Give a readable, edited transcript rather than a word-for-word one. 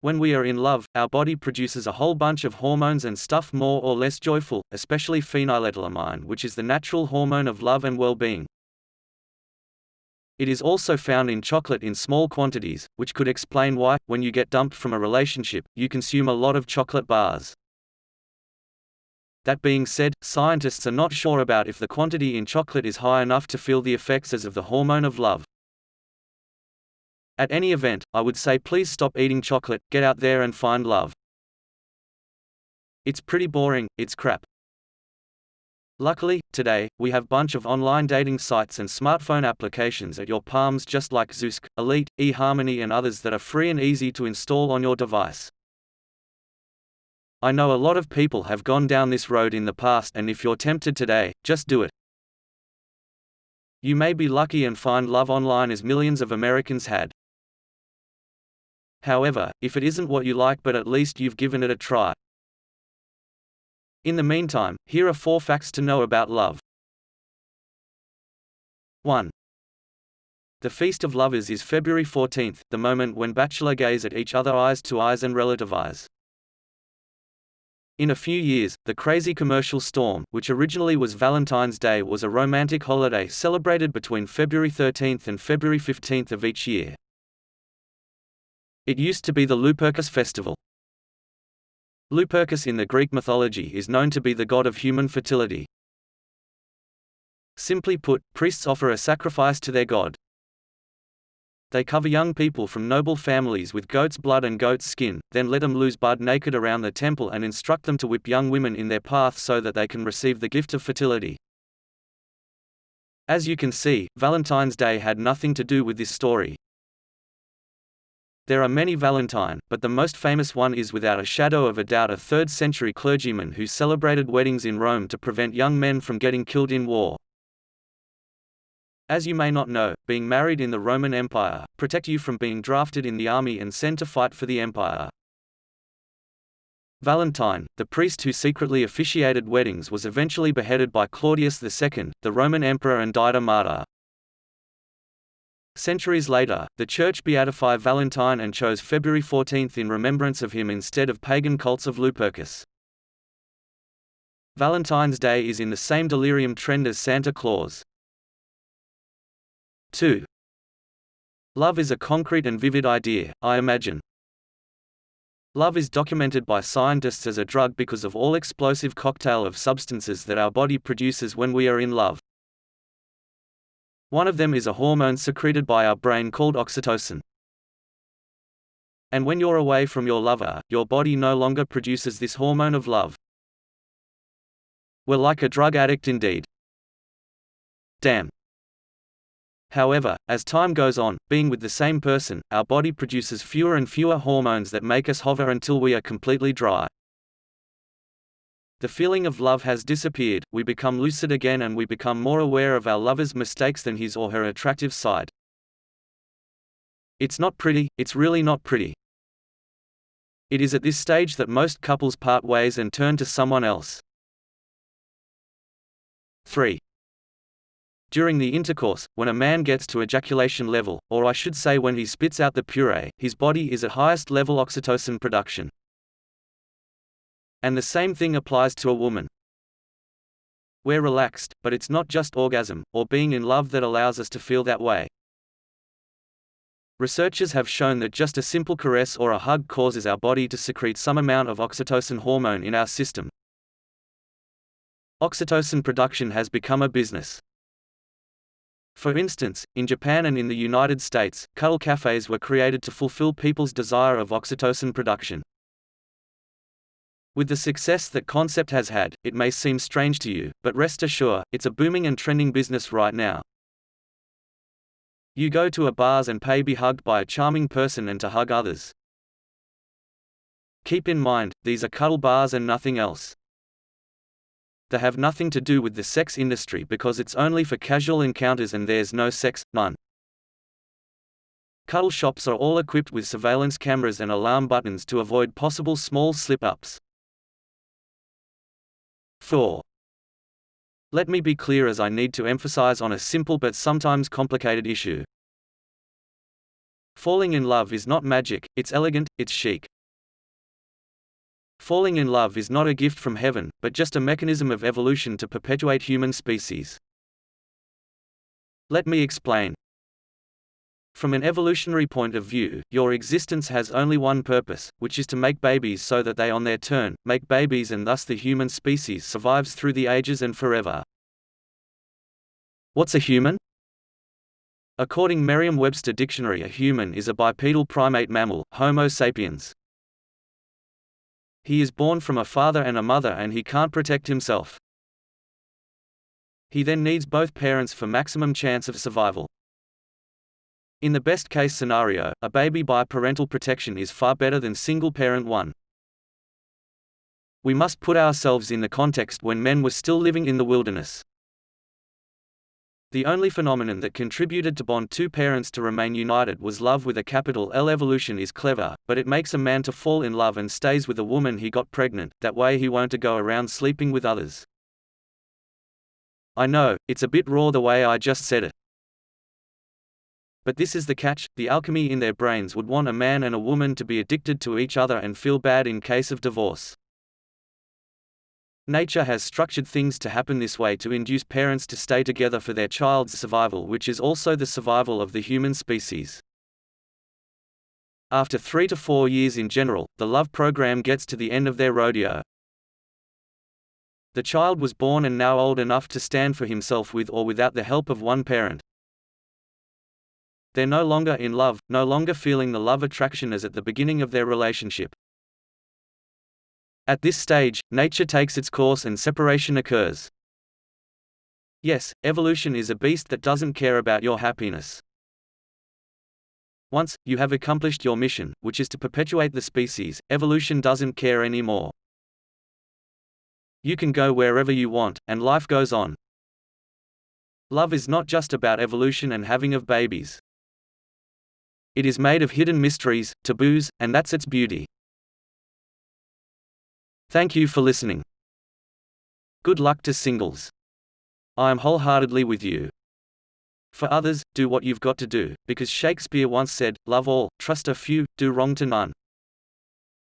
When we are in love, our body produces a whole bunch of hormones and stuff more or less joyful, especially phenylethylamine, which is the natural hormone of love and well-being. It is also found in chocolate in small quantities, which could explain why, when you get dumped from a relationship, you consume a lot of chocolate bars. That being said, scientists are not sure about if the quantity in chocolate is high enough to feel the effects of the hormone of love. At any event, I would say please stop eating chocolate, get out there and find love. It's pretty boring, it's crap. Luckily, today, we have bunch of online dating sites and smartphone applications at your palms just like Zoosk, Elite, eHarmony and others that are free and easy to install on your device. I know a lot of people have gone down this road in the past, and if you're tempted today, just do it. You may be lucky and find love online as millions of Americans had. However, if it isn't what you like, but at least you've given it a try. In the meantime, here are 4 facts to know about love. 1. The Feast of Lovers is February 14th, the moment when bachelors gaze at each other eyes to eyes and relativize. In a few years, the crazy commercial storm, which originally was Valentine's Day, was a romantic holiday celebrated between February 13th and February 15th of each year. It used to be the Lupercus festival. Lupercus in the Greek mythology is known to be the god of human fertility. Simply put, priests offer a sacrifice to their god. They cover young people from noble families with goat's blood and goat's skin, then let them loose butt naked around the temple and instruct them to whip young women in their path so that they can receive the gift of fertility. As you can see, Valentine's Day had nothing to do with this story. There are many Valentine, but the most famous one is without a shadow of a doubt a 3rd century clergyman who celebrated weddings in Rome to prevent young men from getting killed in war. As you may not know, being married in the Roman Empire protect you from being drafted in the army and sent to fight for the empire. Valentine, the priest who secretly officiated weddings, was eventually beheaded by Claudius II, the Roman emperor, and died a martyr. Centuries later, the Church beatified Valentine and chose February 14th in remembrance of him instead of pagan cults of Lupercus. Valentine's Day is in the same delirium trend as Santa Claus. 2. Love is a concrete and vivid idea, I imagine. Love is documented by scientists as a drug because of all explosive cocktail of substances that our body produces when we are in love. One of them is a hormone secreted by our brain called oxytocin. And when you're away from your lover, your body no longer produces this hormone of love. We're like a drug addict indeed. Damn. However, as time goes on, being with the same person, our body produces fewer and fewer hormones that make us hover until we are completely dry. The feeling of love has disappeared, we become lucid again and we become more aware of our lover's mistakes than his or her attractive side. It's not pretty, it's really not pretty. It is at this stage that most couples part ways and turn to someone else. 3. During the intercourse, when a man gets to ejaculation level, or I should say when he spits out the puree, his body is at highest level oxytocin production. And the same thing applies to a woman. We're relaxed, but it's not just orgasm, or being in love that allows us to feel that way. Researchers have shown that just a simple caress or a hug causes our body to secrete some amount of oxytocin hormone in our system. Oxytocin production has become a business. For instance, in Japan and in the United States, cuddle cafes were created to fulfill people's desire of oxytocin production. With the success that concept has had, it may seem strange to you, but rest assured, it's a booming and trending business right now. You go to a bars and pay be hugged by a charming person and to hug others. Keep in mind, these are cuddle bars and nothing else. They have nothing to do with the sex industry because it's only for casual encounters and there's no sex, none. Cuddle shops are all equipped with surveillance cameras and alarm buttons to avoid possible small slip-ups. 4. Let me be clear, as I need to emphasize on a simple but sometimes complicated issue. Falling in love is not magic, it's elegant, it's chic. Falling in love is not a gift from heaven, but just a mechanism of evolution to perpetuate human species. Let me explain. From an evolutionary point of view, your existence has only one purpose, which is to make babies so that they on their turn, make babies, and thus the human species survives through the ages and forever. What's a human? According Merriam-Webster Dictionary, a human is a bipedal primate mammal, Homo sapiens. He is born from a father and a mother and he can't protect himself. He then needs both parents for maximum chance of survival. In the best-case scenario, a baby by parental protection is far better than single-parent one. We must put ourselves in the context when men were still living in the wilderness. The only phenomenon that contributed to bond two parents to remain united was love with a capital L. Evolution is clever, but it makes a man to fall in love and stays with a woman he got pregnant, that way he won't go around sleeping with others. I know, it's a bit raw the way I just said it. But this is the catch, the alchemy in their brains would want a man and a woman to be addicted to each other and feel bad in case of divorce. Nature has structured things to happen this way to induce parents to stay together for their child's survival, which is also the survival of the human species. After 3 to 4 years in general, the love program gets to the end of their rodeo. The child was born and now old enough to stand for himself with or without the help of one parent. They're no longer in love, no longer feeling the love attraction as at the beginning of their relationship. At this stage, nature takes its course and separation occurs. Yes, evolution is a beast that doesn't care about your happiness. Once you have accomplished your mission, which is to perpetuate the species, evolution doesn't care anymore. You can go wherever you want, and life goes on. Love is not just about evolution and having of babies. It is made of hidden mysteries, taboos, and that's its beauty. Thank you for listening. Good luck to singles. I am wholeheartedly with you. For others, do what you've got to do, because Shakespeare once said, love all, trust a few, do wrong to none.